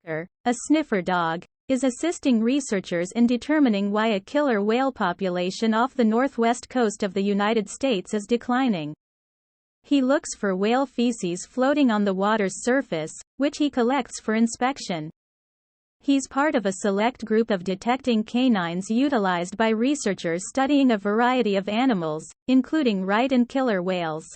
A sniffer dog, is assisting researchers in determining why a killer whale population off the northwest coast of the United States is declining. He looks for whale feces floating on the water's surface, which he collects for inspection. He's part of a select group of detecting canines utilized by researchers studying a variety of animals, including right and killer whales.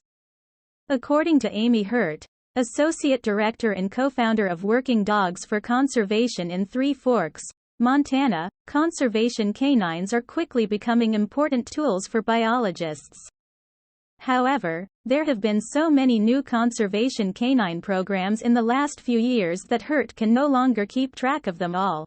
According to Amy Hurt, Associate Director and co-founder of Working Dogs for Conservation in Three Forks, Montana, conservation canines are quickly becoming important tools for biologists. However, there have been so many new conservation canine programs in the last few years that Hurt can no longer keep track of them all.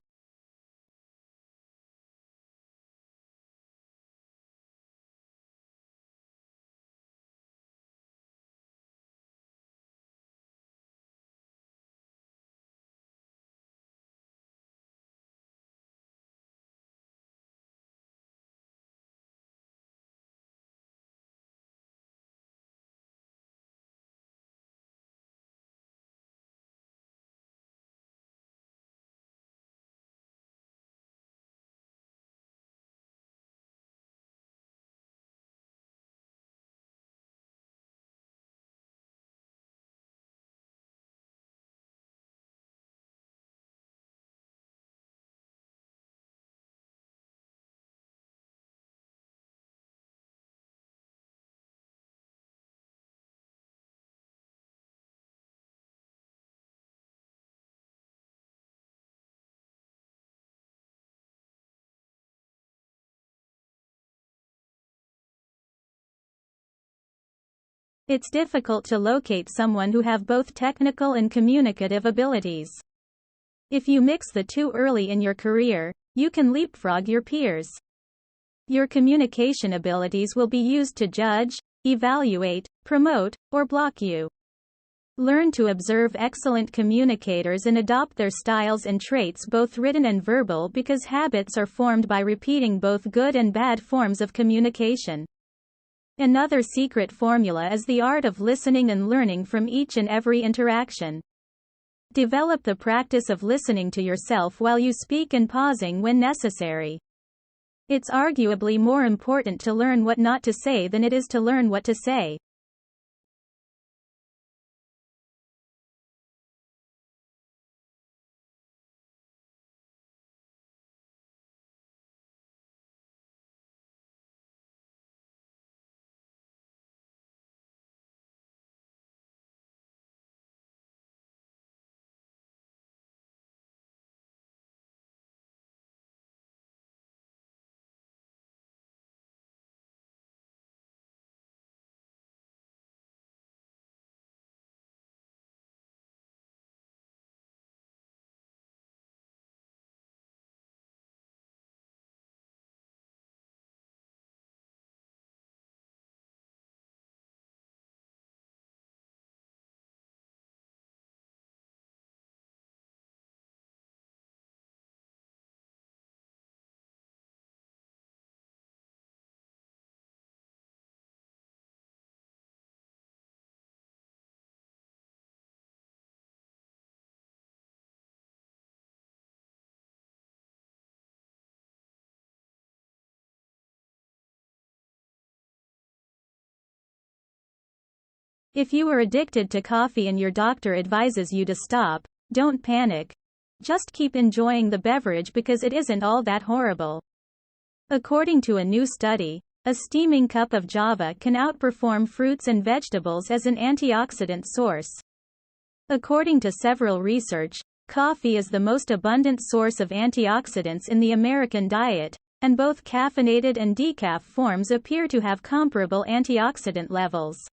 It's difficult to locate someone who have both technical and communicative abilities. If you mix the two early in your career, you can leapfrog your peers. Your communication abilities will be used to judge, evaluate, promote, or block you. Learn to observe excellent communicators and adopt their styles and traits, both written and verbal, because habits are formed by repeating both good and bad forms of communication. Another secret formula is the art of listening and learning from each and every interaction. Develop the practice of listening to yourself while you speak and pausing when necessary. It's arguably more important to learn what not to say than it is to learn what to say. If you are addicted to coffee and your doctor advises you to stop, don't panic. Just keep enjoying the beverage because it isn't all that horrible. According to a new study, a steaming cup of Java can outperform fruits and vegetables as an antioxidant source. According to several research, coffee is the most abundant source of antioxidants in the American diet, and both caffeinated and decaf forms appear to have comparable antioxidant levels.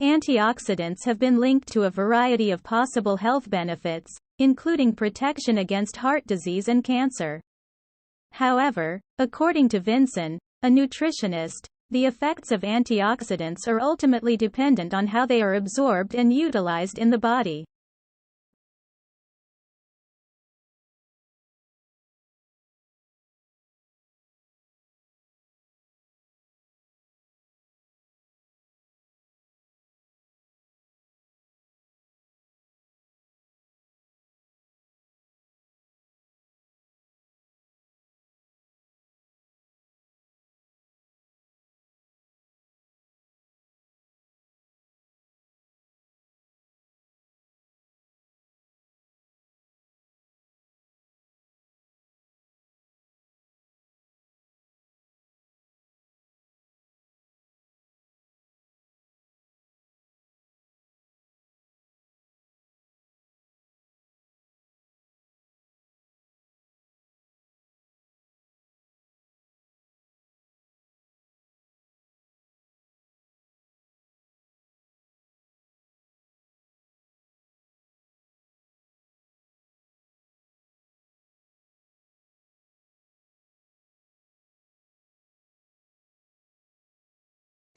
Antioxidants have been linked to a variety of possible health benefits, including protection against heart disease and cancer. However, according to Vinson, a nutritionist, the effects of antioxidants are ultimately dependent on how they are absorbed and utilized in the body.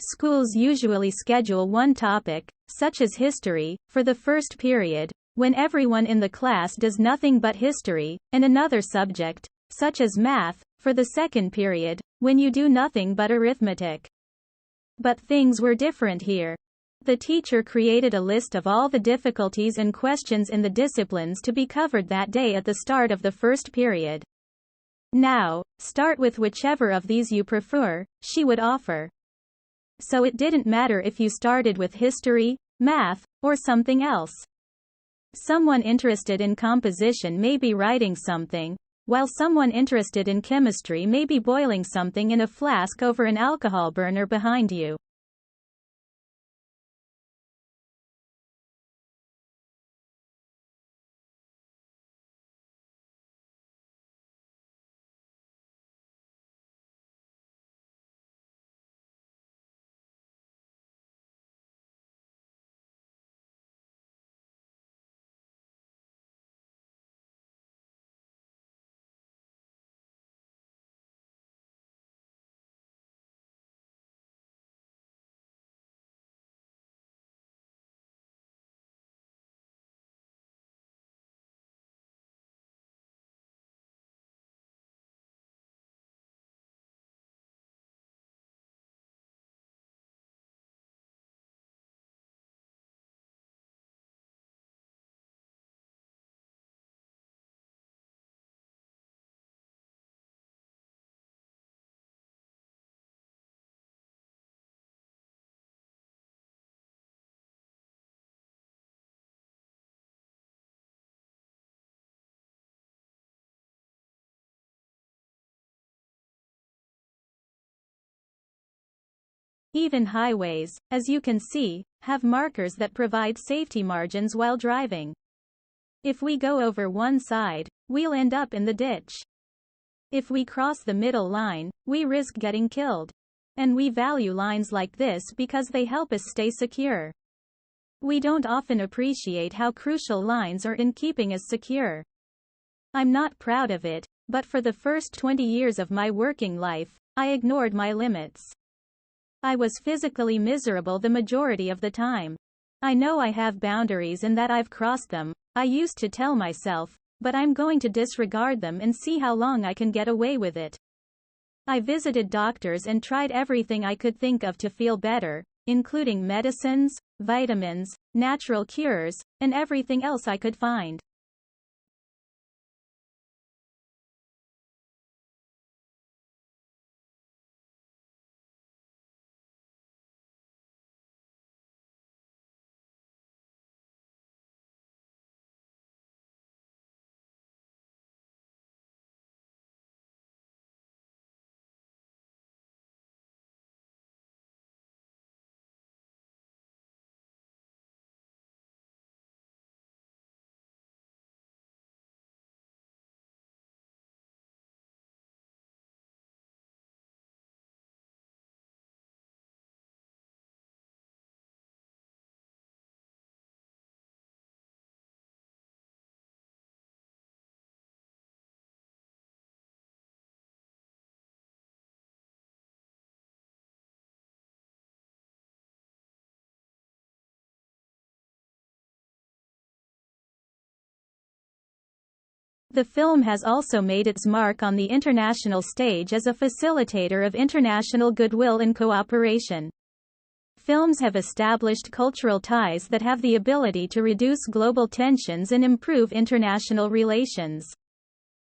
Schools usually schedule one topic, such as history, for the first period, when everyone in the class does nothing but history, and another subject, such as math, for the second period, when you do nothing but arithmetic. But things were different here. The teacher created a list of all the difficulties and questions in the disciplines to be covered that day at the start of the first period. Now, start with whichever of these you prefer, she would offer. So it didn't matter if you started with history, math, or something else. Someone interested in composition may be writing something, while someone interested in chemistry may be boiling something in a flask over an alcohol burner behind you. Even highways, as you can see, have markers that provide safety margins while driving. If we go over one side, we'll end up in the ditch. If we cross the middle line, we risk getting killed. And we value lines like this because they help us stay secure. We don't often appreciate how crucial lines are in keeping us secure. I'm not proud of it, but for the first 20 years of my working life, I ignored my limits. I was physically miserable the majority of the time. I know I have boundaries and that I've crossed them, I used to tell myself, but I'm going to disregard them and see how long I can get away with it. I visited doctors and tried everything I could think of to feel better, including medicines, vitamins, natural cures, and everything else I could find. The film has also made its mark on the international stage as a facilitator of international goodwill and cooperation. Films have established cultural ties that have the ability to reduce global tensions and improve international relations.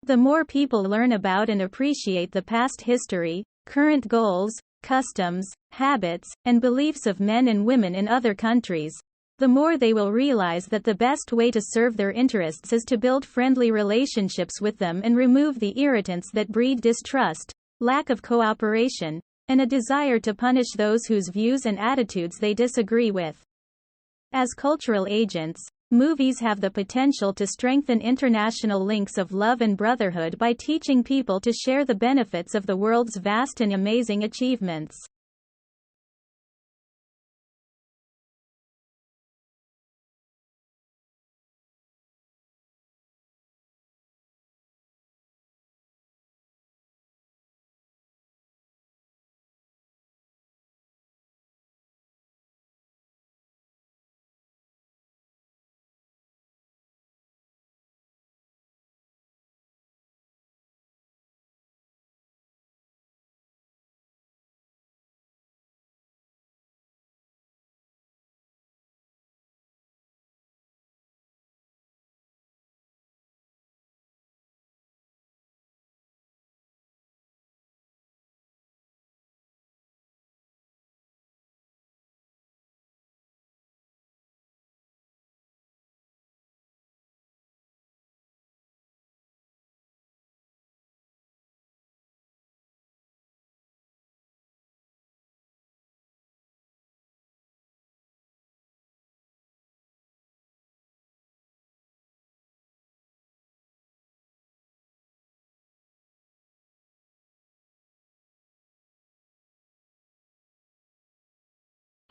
The more people learn about and appreciate the past history, current goals, customs, habits, and beliefs of men and women in other countries, the more they will realize that the best way to serve their interests is to build friendly relationships with them and remove the irritants that breed distrust, lack of cooperation, and a desire to punish those whose views and attitudes they disagree with. As cultural agents, movies have the potential to strengthen international links of love and brotherhood by teaching people to share the benefits of the world's vast and amazing achievements.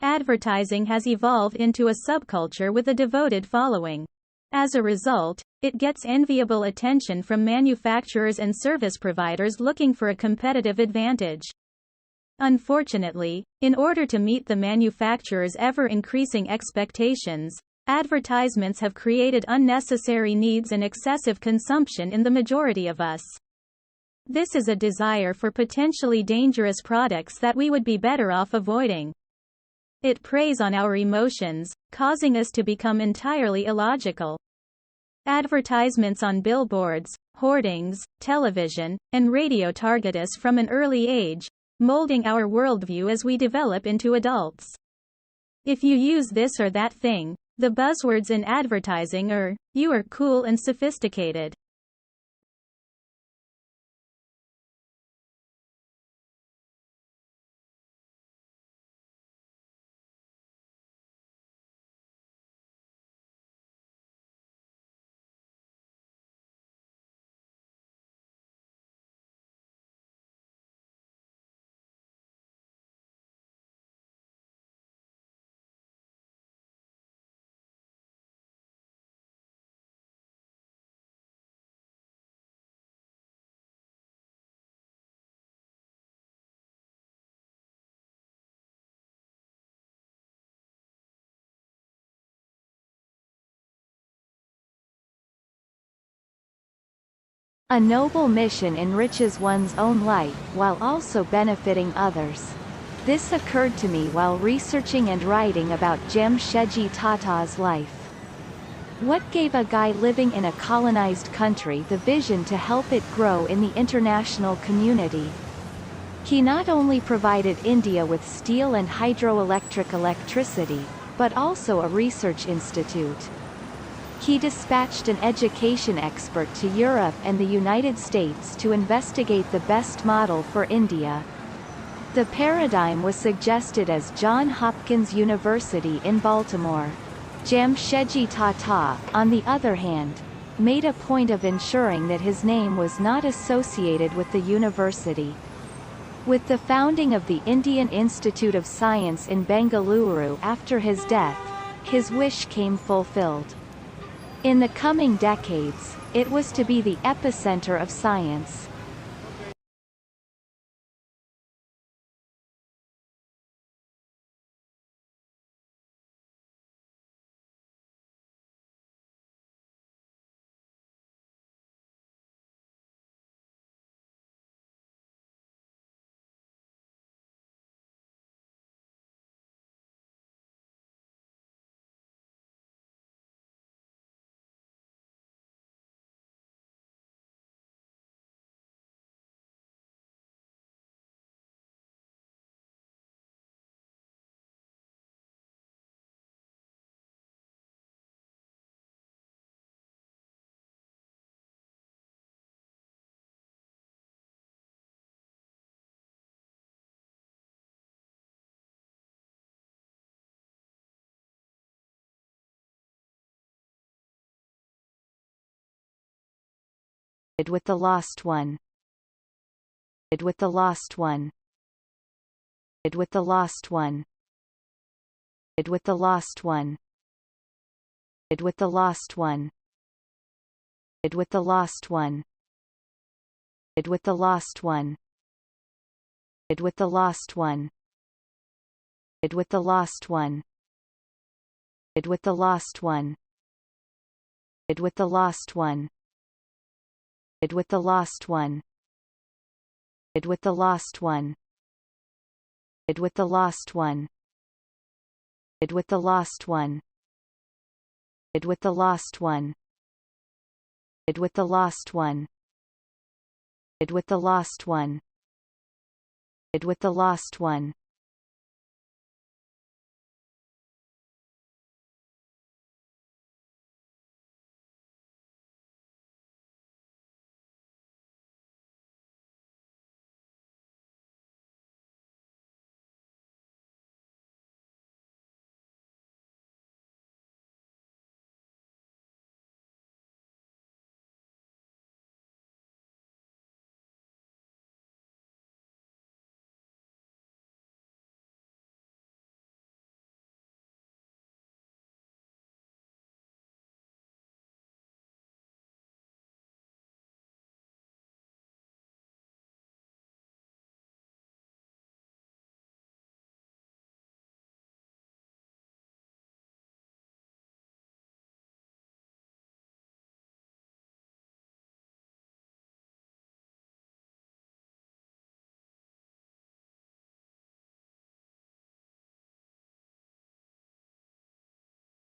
Advertising has evolved into a subculture with a devoted following. As a result, it gets enviable attention from manufacturers and service providers looking for a competitive advantage. Unfortunately, in order to meet the manufacturers' ever-increasing expectations, advertisements have created unnecessary needs and excessive consumption in the majority of us. This is a desire for potentially dangerous products that we would be better off avoiding. It preys on our emotions, causing us to become entirely illogical. Advertisements on billboards, hoardings, television, and radio target us from an early age, molding our worldview as we develop into adults. If you use this or that thing, the buzzwords in advertising are, "You are cool and sophisticated." A noble mission enriches one's own life, while also benefiting others. This occurred to me while researching and writing about Jamshedji Tata's life. What gave a guy living in a colonized country the vision to help it grow in the international community? He not only provided India with steel and hydroelectric electricity, but also a research institute. He dispatched an education expert to Europe and the United States to investigate the best model for India. The paradigm was suggested as Johns Hopkins University in Baltimore. Jamshedji Tata, on the other hand, made a point of ensuring that his name was not associated with the university. With the founding of the Indian Institute of Science in Bengaluru after his death, his wish came fulfilled. In the coming decades, it was to be the epicenter of science. With the lost one. With the lost one. With the lost one. With the lost one. With the lost one. With the lost one. With the lost one. With the lost one. With the lost one. With the lost one. With the lost one. With the lost one. With the lost one. With the lost one. With the lost one. With the lost one. With the lost one. With the lost one. With the lost one.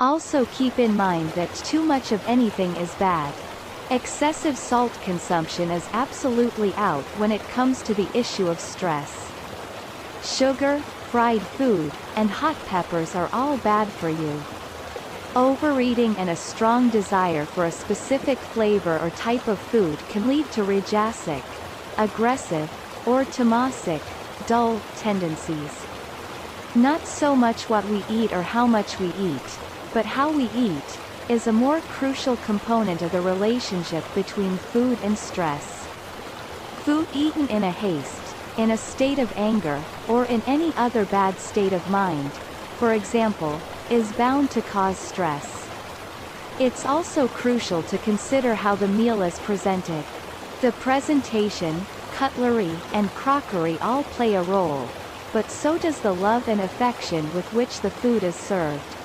Also keep in mind that too much of anything is bad. Excessive salt consumption is absolutely out when it comes to the issue of stress. Sugar, fried food, and hot peppers are all bad for you. Overeating and a strong desire for a specific flavor or type of food can lead to rajasic, aggressive, or tamasic, dull, tendencies. Not so much what we eat or how much we eat, but how we eat, is a more crucial component of the relationship between food and stress. Food eaten in a haste, in a state of anger, or in any other bad state of mind, for example, is bound to cause stress. It's also crucial to consider how the meal is presented. The presentation, cutlery, and crockery all play a role, but so does the love and affection with which the food is served.